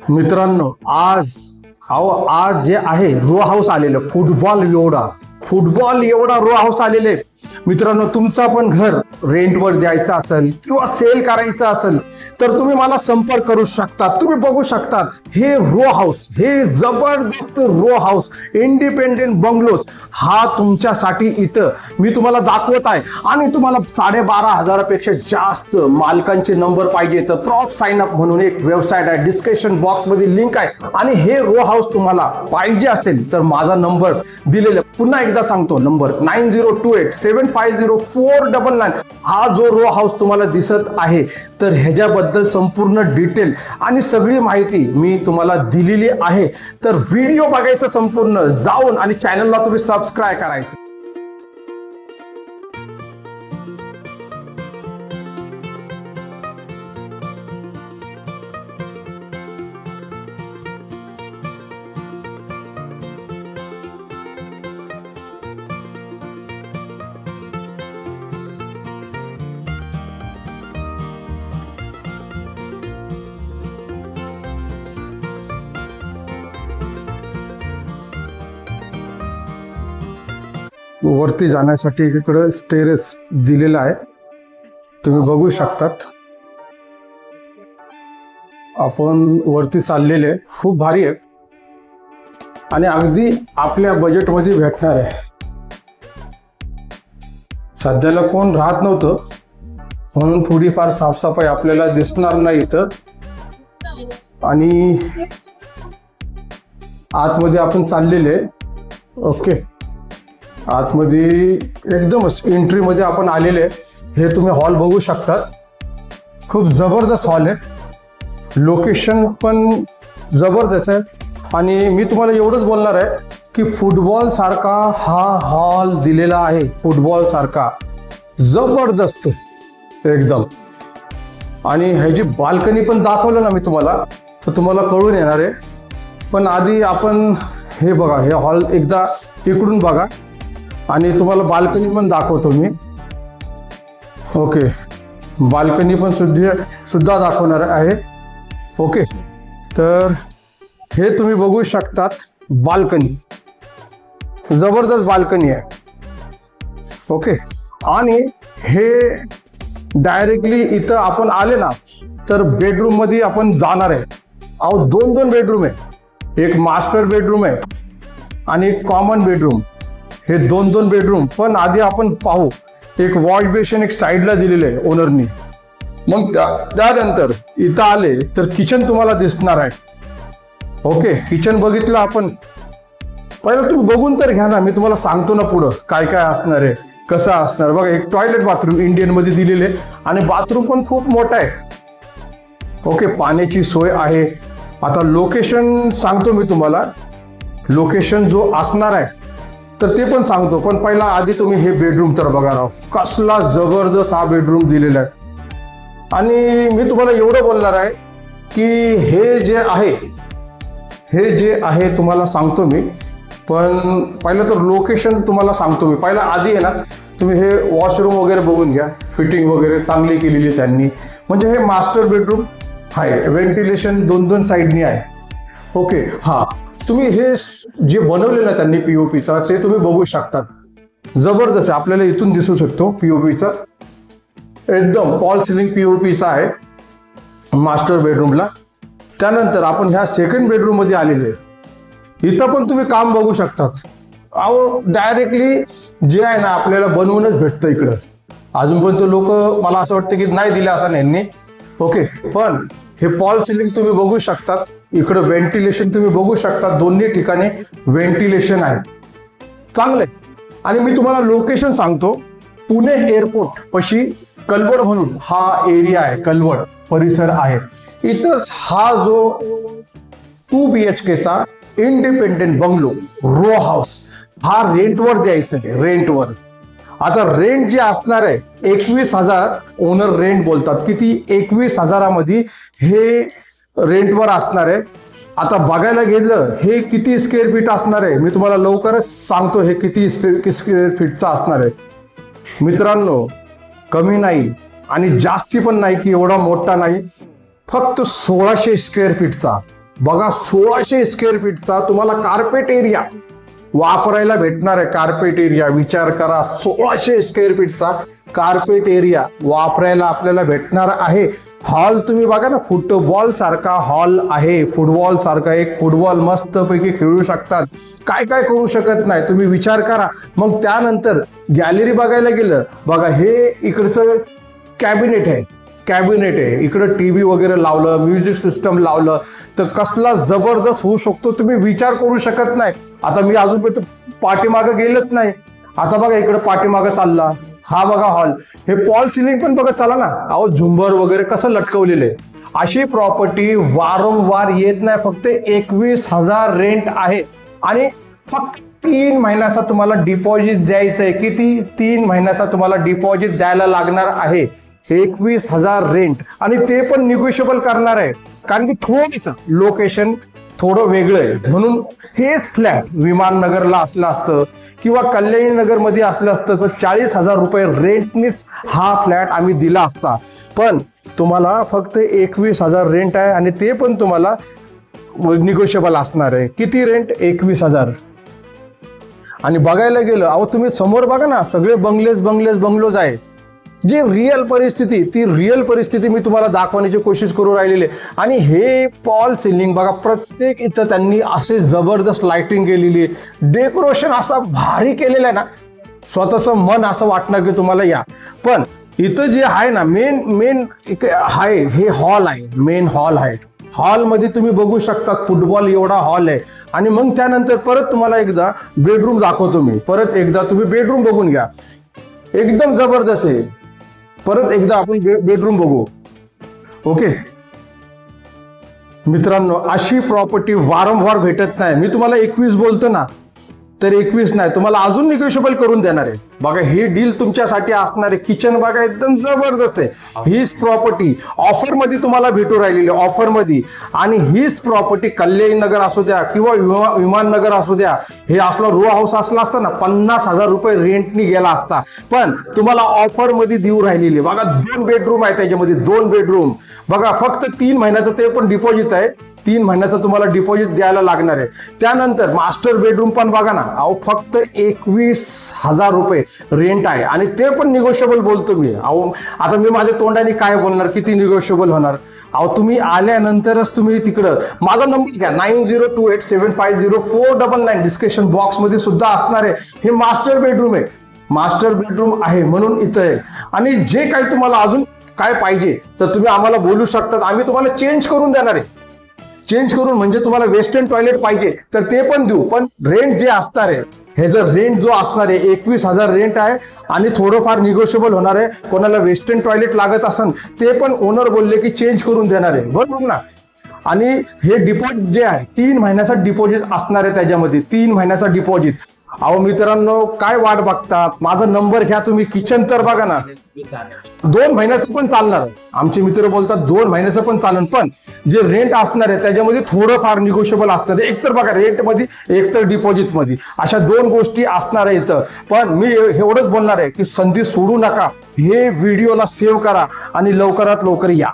मित्रांनो, आज जे आहे रो हाऊस आलेलं, फुटबॉल एवढा रो हाऊस आलेले. मित्रांनो, तुमचा पण घर रेंटवर द्यायचं असेल किंवा सेल करायचं असेल तर तुम्ही मला संपर्क करू शकता. तुम्ही बघू शकता हे रो हाऊस, हे जबरदस्त रो हाऊस, इंडिपेंडेंट बंगलोज हा तुमच्यासाठी इथं मी तुम्हाला दाखवत आहे. आणि तुम्हाला 12,500पेक्षा जास्त मालकांचे नंबर पाहिजे तर प्रॉप साइन अप म्हणून एक वेबसाईट आहे, डिस्क्रिप्शन बॉक्स मध्ये लिंक आहे. आणि हे रो हाऊस तुम्हाला पाहिजे असेल तर माझा नंबर दिलेला पुन्हा एकदा सांगतो, नंबर 9028750499. हा जो रो हाऊस तुम्हाला दिसत आहे तर ह्याच्याबद्दल संपूर्ण डिटेल आणि सगळी माहिती मी तुम्हाला दिलेली आहे. तर व्हिडिओ बघायचं संपूर्ण जाऊन आणि चॅनलला तुम्ही सबस्क्राईब करायचं. वरती जाण्यासाठी इकडे स्टेअर्स दिलेला आहे, तुम्ही बघू शकतात. आपण वरती चाललेले, खूप भारी आहे आणि अगदी आपल्या बजेटमध्ये भेटणार आहे. सध्याला कोण राहत नव्हतं म्हणून थोडीफार साफसफाई आपल्याला दिसणार नाही इथं. आणि आतमध्ये आपण चाललेले, ओके, आतमध्ये एकदमच एंट्री मध्ये आपण आलेले. हे तुम्ही हॉल बघू शकतात, खूप जबरदस्त हॉल आहे, लोकेशन पण जबरदस्त आहे. आणि मी तुम्हाला एवढंच बोलणार आहे की फुटबॉल सारखा हा हॉल दिलेला आहे, फुटबॉल सारखा जबरदस्त एकदम. आणि ह्याची बाल्कनी पण दाखवलं ना मी तुम्हाला तर तुम्हाला कळून येणार आहे. पण आधी आपण हे बघा, हे हॉल एकदा इकडून बघा आणि तुम्हाला बाल्कनी पण दाखवतो मी. ओके, बाल्कनी पण सुद्धा दाखवणार आहे. ओके, तर हे तुम्ही बघू शकतात, बाल्कनी जबरदस्त बाल्कनी आहे. ओके, आणि हे डायरेक्टली इथं आपण आले ना तर बेडरूम मध्ये आपण जाणार आहे. अहो, दोन बेडरूम आहे, एक मास्टर बेडरूम आहे आणि एक कॉमन बेडरूम. हे दोन बेडरूम. पण आधी आपण पाहू, एक वॉश बेसिन एक साईडला दिलेलं आहे ओनरनी. मग त्यानंतर इथं आले तर किचन तुम्हाला दिसणार आहे. ओके, किचन बघितलं आपण, पहिलं तुम्ही बघून तर घ्या ना, मी तुम्हाला सांगतो ना पुढं काय काय असणार आहे, कसं असणार. बघा, एक टॉयलेट बाथरूम इंडियन मध्ये दिलेले आणि बाथरूम पण खूप मोठा आहे. ओके, पाण्याची सोय आहे. आता लोकेशन सांगतो मी तुम्हाला, लोकेशन जो असणार आहे तर ते पण सांगतो. पण पहिला आधी तुम्ही हे बेडरूम तर बघा राव, कसला जबरदस्त हा बेडरूम दिलेला आहे. आणि मी तुम्हाला एवढं बोलणार आहे की हे जे आहे तुम्हाला सांगतो मी. पण पहिलं तर लोकेशन तुम्हाला सांगतो मी. पहिला आधी आहे ना, तुम्ही हे वॉशरूम वगैरे बघून घ्या, फिटिंग वगैरे चांगली केलेली त्यांनी. म्हणजे हे मास्टर बेडरूम आहे, व्हेंटिलेशन दोन साईडनी आहे. ओके, हा, तुम्ही हे जे बनवले ना त्यांनी पीओपीचा, ते तुम्ही बघू शकता, जबरदस्त आहे. आपल्याला इथून दिसू शकतो पीओपीचा, एकदम फॉल सिलिंग पीओपीचा आहे मास्टर बेडरूमला. त्यानंतर आपण ह्या सेकंड बेडरूम मध्ये आलेले, इथं पण तुम्ही काम बघू शकतात. अहो, डायरेक्टली जे आहे ना आपल्याला बनवूनच भेटतं इकडं. अजूनपर्यंत लोक मला असं वाटतं की नाही दिलं असं यांनी. ओके, पण हे फॉल सिलिंग तुम्ही बघू शकतात. इकडं व्हेंटिलेशन तुम्ही बघू शकता, दोन्ही ठिकाणी व्हेंटिलेशन आहे, चांगलं आहे. आणि मी तुम्हाला लोकेशन सांगतो, पुणे एअरपोर्ट पशी कलवड म्हणून हा एरिया आहे, कलवड परिसर आहे. इथंच हा जो 2 BHK चा इंडिपेंडेंट बंगलो रो हाऊस हा रेंटवर द्यायचा आहे, रेंटवर. आता रेंट जे असणार आहे 21,000 ओनर रेंट बोलतात, किती 21,000मध्ये हे रेंटवर असणार आहे. आता बघायला गेलं हे किती स्क्वेअर फीट असणार आहे, मी तुम्हाला लवकरच सांगतो हे किती स्क्वेअर फीटचा असणार आहे. मित्रांनो, कमी नाही आणि जास्ती पण नाही की एवढा मोठा नाही, फक्त 1600 स्क्वेअर फीटचा बघा 1600 स्क्वेअर फीटचा तुम्हाला कार्पेट एरिया वापरायला भेटणार आहे. कार्पेट एरिया विचार करा, 1600 स्क्वेअर फीटचा कार्पेट एरिया वापरायला आपल्याला भेटणार आहे. हॉल तुम्ही बघा ना, फुटबॉल सारखा हॉल आहे. फुटबॉल सारखा एक फुटबॉल मस्तपैकी खेळू शकतात. काय काय करू शकत नाही तुम्ही विचार करा. मग त्यानंतर गॅलरी बघायला गेलं, बघा हे इकडचं कॅबिनेट आहे. इकडं टीव्ही वगैरे लावलं, म्युझिक सिस्टम लावलं तर कसला जबरदस्त होऊ शकतो तुम्ही विचार करू शकत नाही. आता मी अजून पाठीमागं गेलंच नाही. आता बघा इकडे पाठीमागं चालला, हा बघा हॉल. हे फॉल सिलिंग पण बघा चला ना, अहो झुंबर वगैरे कसं लटकवलेलं आहे. अशी प्रॉपर्टी वारंवार येत नाही. फक्त 21,000 रेंट आहे आणि फक्त 3 महिन्याचा तुम्हाला डिपॉझिट द्यायचं आहे. किती? 3 महिन्याचा तुम्हाला डिपॉझिट द्यायला लागणार आहे. 21,000 रेंट आणि ते पण निगोशिएबल करणार आहे. कारण की थोडंसं लोकेशन थोडं वेगळं आहे म्हणून हेच फ्लॅट विमाननगरला असलं असतं किंवा कल्याणी नगर मध्ये असलं असतं तर 40,000 रुपये रेंटनीच हा फ्लॅट आम्ही दिला असता. पण तुम्हाला फक्त 21,000 रेंट आहे आणि ते पण तुम्हाला निगोशिएबल असणार आहे. किती रेंट? 21,000. आणि बघायला गेलं, अहो तुम्ही समोर बघा ना, सगळे बंगलोज आहे. जे रिअल परिस्थिती, ती रिअल परिस्थिती मी तुम्हाला दाखवण्याची कोशिश करू राहिलेली. आणि हे फॉल सिलिंग बघा, प्रत्येक इथं त्यांनी असे जबरदस्त लाइटिंग केलेली, डेकोरेशन असं भारी केलेलं आहे ना, स्वतःचं मन असं वाटणार की तुम्हाला या. पण इथं जे आहे ना, मेन आहे हे हॉल आहे. मेन हॉल आहे. हॉलमध्ये तुम्ही बघू शकता फुटबॉल एवढा हॉल आहे. आणि मग त्यानंतर परत तुम्हाला एकदा बेडरूम दाखवतो मी. परत एकदा तुम्ही बेडरूम बघून घ्या, एकदम जबरदस्त आहे. परत एकदा आपण बेडरूम बघू. ओके मित्रांनो, अशी प्रॉपर्टी वारंवार भेटत नाही. मी तुम्हाला 21 बोलतो ना, तर 21 नाही, तुम्हाला अजून निगोशिएबल करून देणार आहे. बघा ही डील तुमच्यासाठी असणार आहे. किचन बघा एकदम जबरदस्त आहे. हीच प्रॉपर्टी ऑफर मध्ये तुम्हाला भेटू राहिलेली, ऑफर मध्ये. आणि हीच प्रॉपर्टी कल्याणी नगर असू द्या किंवा विमाननगर असू द्या, हे असला रो हाऊस असला असता ना, 50,000 रुपये रेंटनी गेला असता. पण तुम्हाला ऑफर मध्ये देऊ राहिलेली. बघा 2 बेडरूम आहे त्याच्यामध्ये, 2 बेडरूम. बघा फक्त 3 महिन्याचं ते पण डिपॉझिट आहे. 3 महिन्याचं तुम्हाला डिपॉझिट द्यायला लागणार आहे. त्यानंतर मास्टर बेडरूम पण बघा ना, अहो फक्त 21,000 रुपये रेंट आहे आणि ते पण निगोशिएबल बोलतो मी. अहो आता मी माझ्या तोंडाने काय बोलणार, किती निगोशिएबल होणार. अहो तुम्ही आल्यानंतरच तुम्ही तिकडं माझा नंबर घ्या, 9028750499. डिस्क्रिप्शन बॉक्स मध्ये सुद्धा असणार आहे. हे मास्टर बेडरूम आहे. मास्टर बेडरूम आहे म्हणून इथं आहे. आणि जे काही तुम्हाला अजून काय पाहिजे तर तुम्ही आम्हाला बोलू शकतात. आम्ही तुम्हाला चेंज करून देणार आहे. चेंज करून म्हणजे तुम्हाला वेस्टर्न टॉयलेट पाहिजे तर ते पण देऊ. पण रेंट जे असणार आहे, हे जर रेंट जो असणार आहे 21,000 रेंट आहे आणि थोडंफार निगोशिएबल होणार आहे. कोणाला वेस्टर्न टॉयलेट लागत असेल ते पण ओनर बोलले की चेंज करून देणार आहे, बरोबर ना. आणि हे डिपॉझिट जे आहे 3 महिन्याचा डिपॉझिट असणार आहे त्याच्यामध्ये, 3 महिन्याचा डिपॉझिट. अहो मित्रांनो, काय वाट बघतात, माझा नंबर घ्या तुम्ही. किचन तर बघा ना, 2 महिन्याचं पण चालणार. आमचे मित्र बोलतात 2 महिन्याचं पण चालेल. पण जे रेंट असणार आहे त्याच्यामध्ये थोडंफार निगोशिएबल असणार आहे. एकतर बघा रेंट मध्ये, एकतर डिपॉझिट मध्ये, अशा 2 गोष्टी असणार आहे इथं. पण मी एवढंच बोलणार आहे की संधी सोडू नका. हे व्हिडिओला सेव्ह करा आणि लवकरात लवकर या.